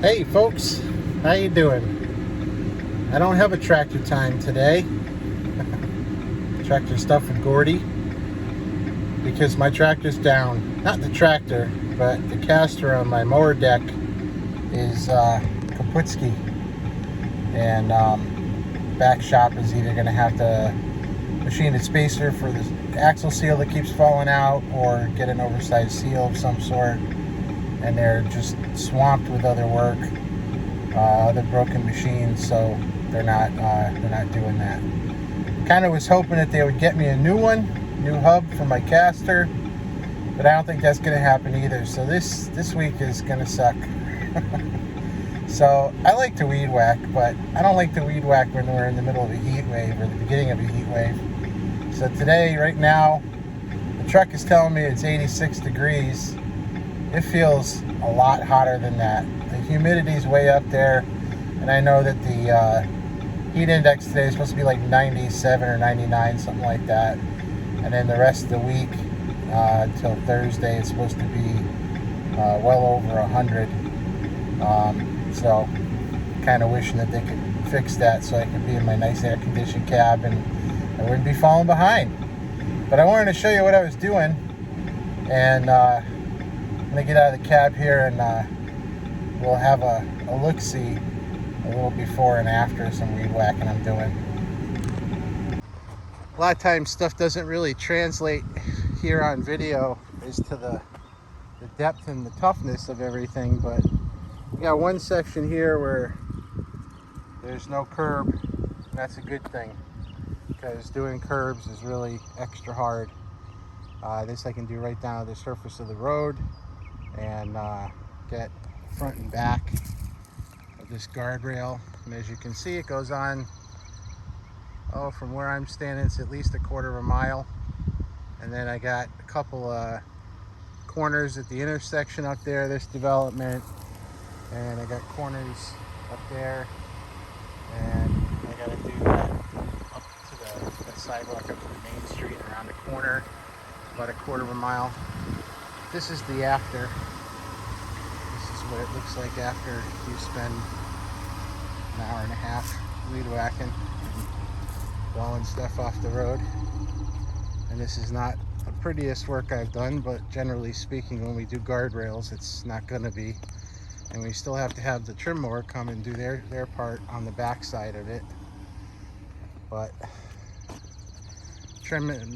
Hey folks, how you doing? I don't have a tractor time today. Tractor stuff with Gordy because my tractor's down. Not the tractor, but the caster on my mower deck is kaputski, and back shop is either going to have to machine a spacer for the axle seal that keeps falling out, or get an oversized seal of some sort. And they're just swamped with other work, other broken machines, so they're not doing that. Kind of was hoping that they would get me a new hub for my caster, but I don't think that's going to happen either. So this week is going to suck. So I like to weed whack, but I don't like to weed whack when we're in the middle of a heat wave or the beginning of a heat wave. So today, right now, the truck is telling me it's 86 degrees. It feels a lot hotter than that. The humidity's way up there, and I know that the heat index today is supposed to be like 97 or 99, something like that. And then the rest of the week, until Thursday, it's supposed to be well over 100. So kind of wishing that they could fix that so I could be in my nice air-conditioned cab and I wouldn't be falling behind. But I wanted to show you what I was doing, and I'm going to get out of the cab here and we'll have a look-see a little before and after some weed whacking I'm doing. A lot of times stuff doesn't really translate here on video as to the depth and the toughness of everything, but we got one section here where there's no curb, and that's a good thing because doing curbs is really extra hard. This I can do right down to the surface of the road and get front and back of this guardrail. And as you can see, it goes on, from where I'm standing, it's at least a quarter of a mile. And then I got a couple corners at the intersection up there, this development, and I got corners up there, and I got to do that up to the sidewalk up to the main street and around the corner, about a quarter of a mile. This is the after. This is what it looks like after you spend an hour and a half weed whacking and blowing stuff off the road. And this is not the prettiest work I've done, but generally speaking, when we do guardrails, it's not going to be. And we still have to have the trim mower come and do their part on the back side of it. But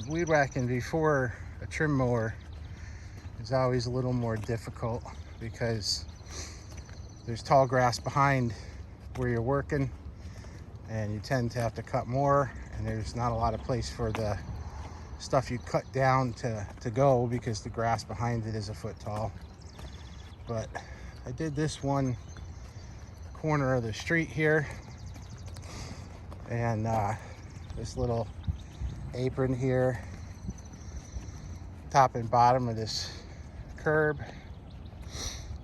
weed whacking before a trim mower is always a little more difficult because there's tall grass behind where you're working, and you tend to have to cut more, and there's not a lot of place for the stuff you cut down to go because the grass behind it is a foot tall. But I did this one corner of the street here, and this little apron here, top and bottom of this curb.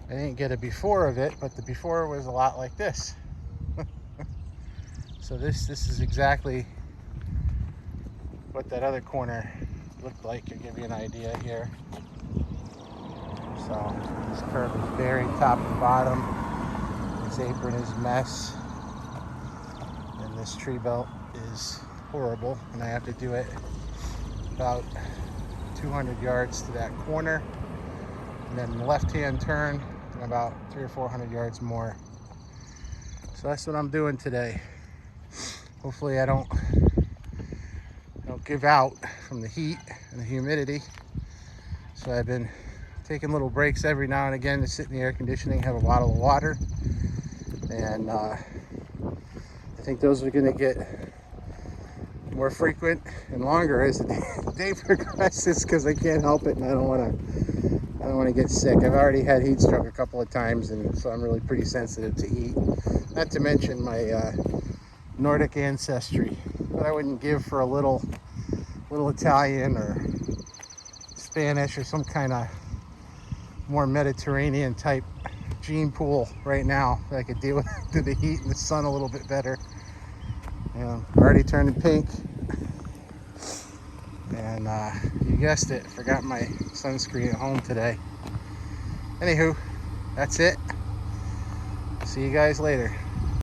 I didn't get a before of it, but the before was a lot like this. So this is exactly what that other corner looked like, to give you an idea here. So this curb is buried top and bottom. This apron is a mess, and this tree belt is horrible, and I have to do it about 200 yards to that corner, and then the left-hand turn, and about 300 or 400 yards more. So that's what I'm doing today. Hopefully I don't give out from the heat and the humidity. So I've been taking little breaks every now and again to sit in the air conditioning, have a bottle of water, and I think those are going to get more frequent and longer as the day progresses, because I can't help it, and I don't want to get sick. I've already had heat stroke a couple of times, and so I'm really pretty sensitive to heat. Not to mention my Nordic ancestry, but I wouldn't give for a little Italian or Spanish or some kind of more Mediterranean type gene pool right now that I could deal with the heat and the sun a little bit better. Already turning pink, and you guessed it, forgot my sunscreen at home today. Anywho, that's it. See you guys later.